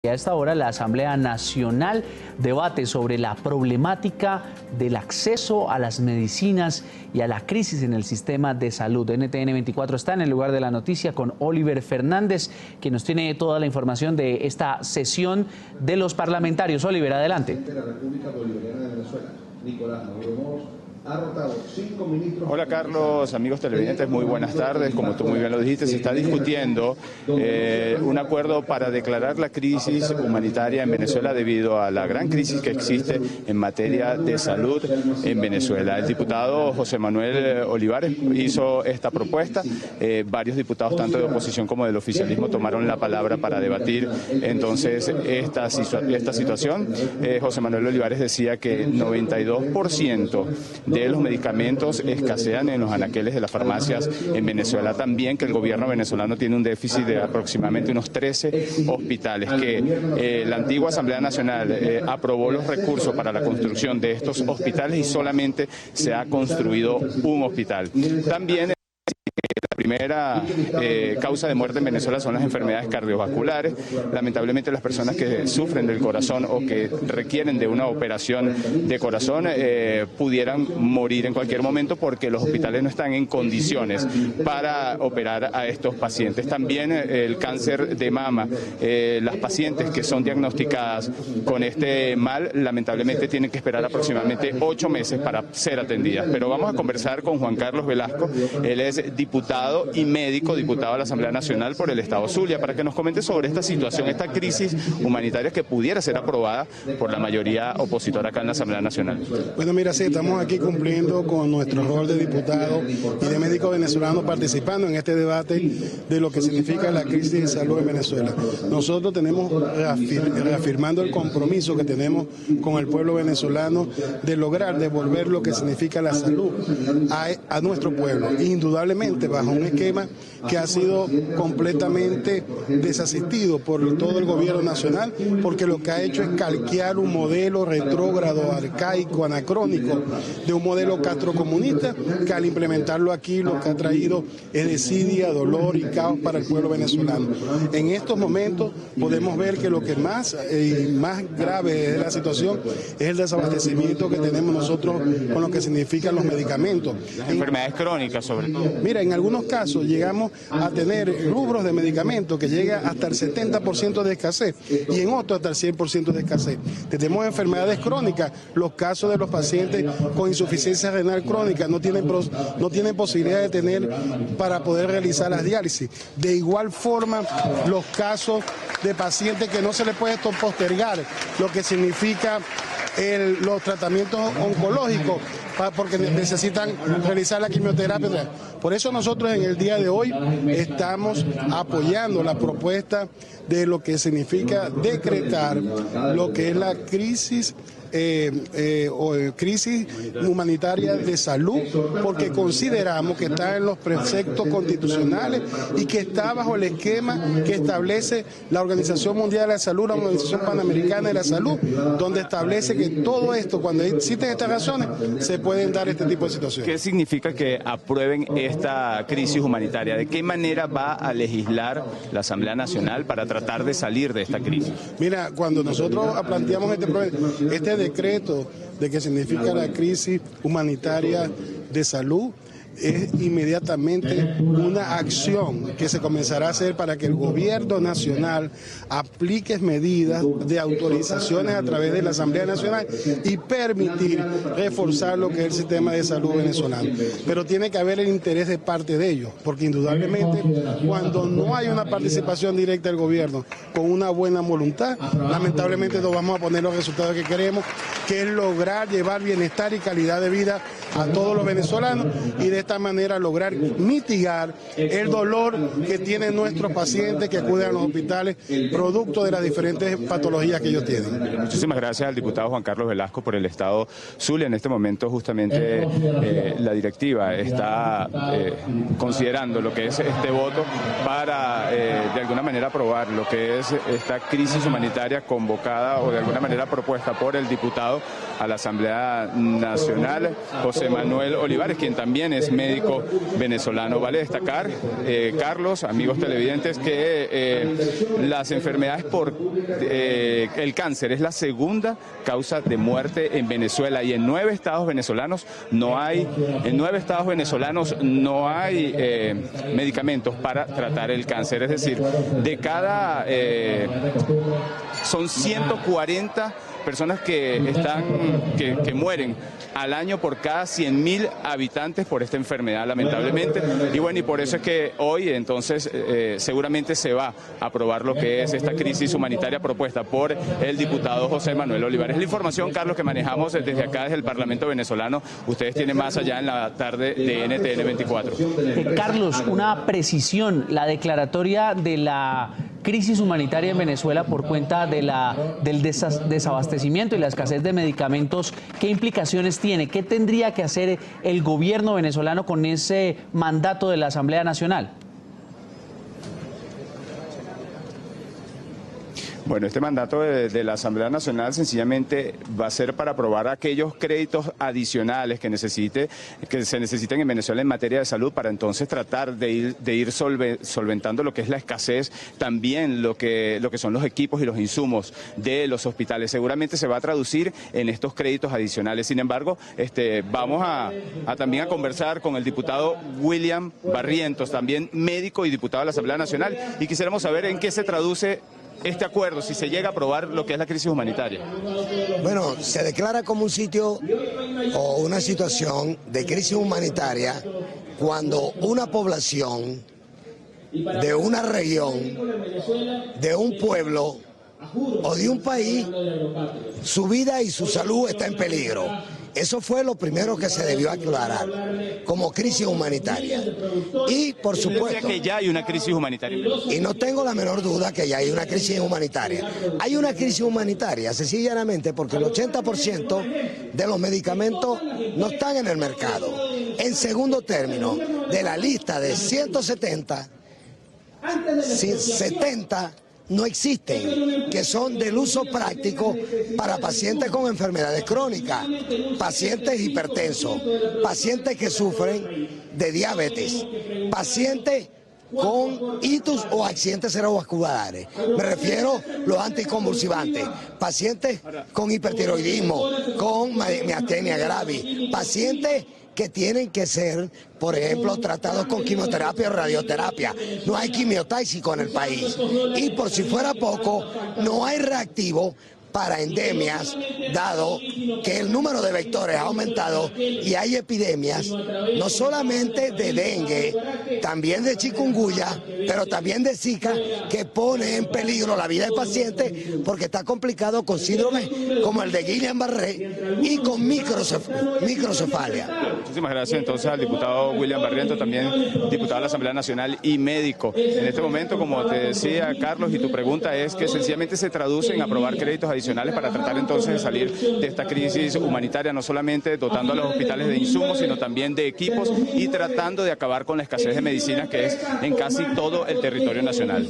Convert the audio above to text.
A esta hora la Asamblea Nacional debate sobre la problemática del acceso a las medicinas y a la crisis en el sistema de salud. NTN 24 está en el lugar de la noticia con Oliver Fernández, quien nos tiene toda la información de esta sesión de los parlamentarios. Oliver, adelante. Hola Carlos, amigos televidentes, muy buenas tardes. Como tú muy bien lo dijiste, se está discutiendo un acuerdo para declarar la crisis humanitaria en Venezuela debido a la gran crisis que existe en materia de salud en Venezuela. El diputado José Manuel Olivares hizo esta propuesta. Varios diputados, tanto de oposición como del oficialismo, tomaron la palabra para debatir entonces esta situación. José Manuel Olivares decía que 92% de los medicamentos escasean en los anaqueles de las farmacias en Venezuela. También que el gobierno venezolano tiene un déficit de aproximadamente unos 13 hospitales, que la antigua Asamblea Nacional aprobó los recursos para la construcción de estos hospitales y solamente se ha construido un hospital. También la primera causa de muerte en Venezuela son las enfermedades cardiovasculares. Lamentablemente las personas que sufren del corazón o que requieren de una operación de corazón pudieran morir en cualquier momento porque los hospitales no están en condiciones para operar a estos pacientes. También el cáncer de mama. Las pacientes que son diagnosticadas con este mal lamentablemente tienen que esperar aproximadamente 8 meses para ser atendidas. Pero vamos a conversar con Juan Carlos Velasco. Él es diputado y médico, diputado de la Asamblea Nacional por el Estado Zulia, para que nos comente sobre esta situación, esta crisis humanitaria que pudiera ser aprobada por la mayoría opositora acá en la Asamblea Nacional. Bueno, mira, sí, estamos aquí cumpliendo con nuestro rol de diputado y de médico venezolano participando en este debate de lo que significa la crisis de salud en Venezuela. Nosotros tenemos reafirmando el compromiso que tenemos con el pueblo venezolano de lograr devolver lo que significa la salud a nuestro pueblo, indudablemente bajo un esquema que ha sido completamente desasistido por todo el gobierno nacional, porque lo que ha hecho es calquear un modelo retrógrado, arcaico, anacrónico, de un modelo castrocomunista, que al implementarlo aquí lo que ha traído es desidia, dolor y caos para el pueblo venezolano. En estos momentos podemos ver que lo que más grave es la situación es el desabastecimiento que tenemos nosotros con lo que significan los medicamentos. Las enfermedades crónicas sobre todo. Mira, en algunos casos llegamos a tener rubros de medicamentos que llega hasta el 70% de escasez y en otros hasta el 100% de escasez. Tenemos enfermedades crónicas, los casos de los pacientes con insuficiencia renal crónica no tienen posibilidad de tener para poder realizar las diálisis. De igual forma, los casos de pacientes que no se les puede postergar, lo que significa los tratamientos oncológicos, porque necesitan realizar la quimioterapia. Por eso nosotros en el día de hoy estamos apoyando la propuesta de lo que significa decretar lo que es la crisis crisis humanitaria de salud, porque consideramos que está en los preceptos constitucionales y que está bajo el esquema que establece la Organización Mundial de la Salud, la Organización Panamericana de la Salud, donde establece que todo esto, cuando existen estas razones, se pueden dar este tipo de situaciones. ¿Qué significa que aprueben esta crisis humanitaria? ¿De qué manera va a legislar la Asamblea Nacional para tratar de salir de esta crisis? Mira, cuando nosotros planteamos este decreto de que significa la crisis humanitaria de salud, es inmediatamente una acción que se comenzará a hacer para que el gobierno nacional aplique medidas de autorizaciones a través de la Asamblea Nacional y permitir reforzar lo que es el sistema de salud venezolano. Pero tiene que haber el interés de parte de ellos, porque indudablemente cuando no hay una participación directa del gobierno con una buena voluntad, lamentablemente no vamos a poner los resultados que queremos, que es lograr llevar bienestar y calidad de vida a todos los venezolanos y de esta manera lograr mitigar el dolor que tienen nuestros pacientes que acuden a los hospitales producto de las diferentes patologías que ellos tienen. Muchísimas gracias al diputado Juan Carlos Velasco por el Estado Zulia. En este momento justamente la directiva está considerando lo que es este voto para de alguna manera aprobar lo que es esta crisis humanitaria convocada o de alguna manera propuesta por el diputado diputado a la Asamblea Nacional, José Manuel Olivares, quien también es médico venezolano. Vale destacar, Carlos, amigos televidentes, que las enfermedades por el cáncer es la segunda causa de muerte en Venezuela, y en 9 estados venezolanos no hay medicamentos para tratar el cáncer. Es decir, de cada son 140 personas que mueren al año por cada 100.000 habitantes por esta enfermedad, lamentablemente. Y bueno, y por eso es que hoy entonces seguramente se va a aprobar lo que es esta crisis humanitaria propuesta por el diputado José Manuel Olivares. La información, Carlos, que manejamos desde acá, desde el Parlamento venezolano. Ustedes tienen más allá en la tarde de NTN 24. Carlos, una precisión, la declaratoria de la crisis humanitaria en Venezuela por cuenta del desabastecimiento y la escasez de medicamentos, ¿qué implicaciones tiene? ¿Qué tendría que hacer el gobierno venezolano con ese mandato de la Asamblea Nacional? Bueno, este mandato de la Asamblea Nacional sencillamente va a ser para aprobar aquellos créditos adicionales que se necesiten en Venezuela en materia de salud, para entonces tratar de ir solventando lo que es la escasez, también lo que son los equipos y los insumos de los hospitales. Seguramente se va a traducir en estos créditos adicionales. Sin embargo, vamos también a conversar con el diputado William Barrientos, también médico y diputado de la Asamblea Nacional, y quisiéramos saber en qué se traduce este acuerdo, si se llega a aprobar lo que es la crisis humanitaria. Bueno, se declara como un sitio o una situación de crisis humanitaria cuando una población de una región, de un pueblo o de un país, su vida y su salud está en peligro. Eso fue lo primero que se debió aclarar como crisis humanitaria. Y por supuesto que ya hay una crisis humanitaria. Y no tengo la menor duda que ya hay una crisis humanitaria. Hay una crisis humanitaria sencillamente porque el 80% de los medicamentos no están en el mercado. En segundo término, de la lista de 170, 70 no existen, que son del uso práctico para pacientes con enfermedades crónicas, pacientes hipertensos, pacientes que sufren de diabetes, pacientes con ictus o accidentes cerebrovasculares. Me refiero a los anticonvulsivantes, pacientes con hipertiroidismo, con miastenia gravis, pacientes que tienen que ser, por ejemplo, tratados con quimioterapia o radioterapia. No hay quimiotáxico en el país. Y por si fuera poco, no hay reactivo para endemias, dado que el número de vectores ha aumentado y hay epidemias, no solamente de dengue, también de chikungunya, pero también de Zika, que pone en peligro la vida del paciente porque está complicado con síndromes como el de Guillain-Barré y con microcefalia. Muchísimas gracias entonces al diputado William Barrientos, también diputado de la Asamblea Nacional y médico. En este momento, como te decía Carlos, y tu pregunta es que sencillamente se traduce en aprobar créditos adicionales para tratar entonces de salir de esta crisis humanitaria, no solamente dotando a los hospitales de insumos, sino también de equipos, y tratando de acabar con la escasez de medicinas que es en casi todo el territorio nacional.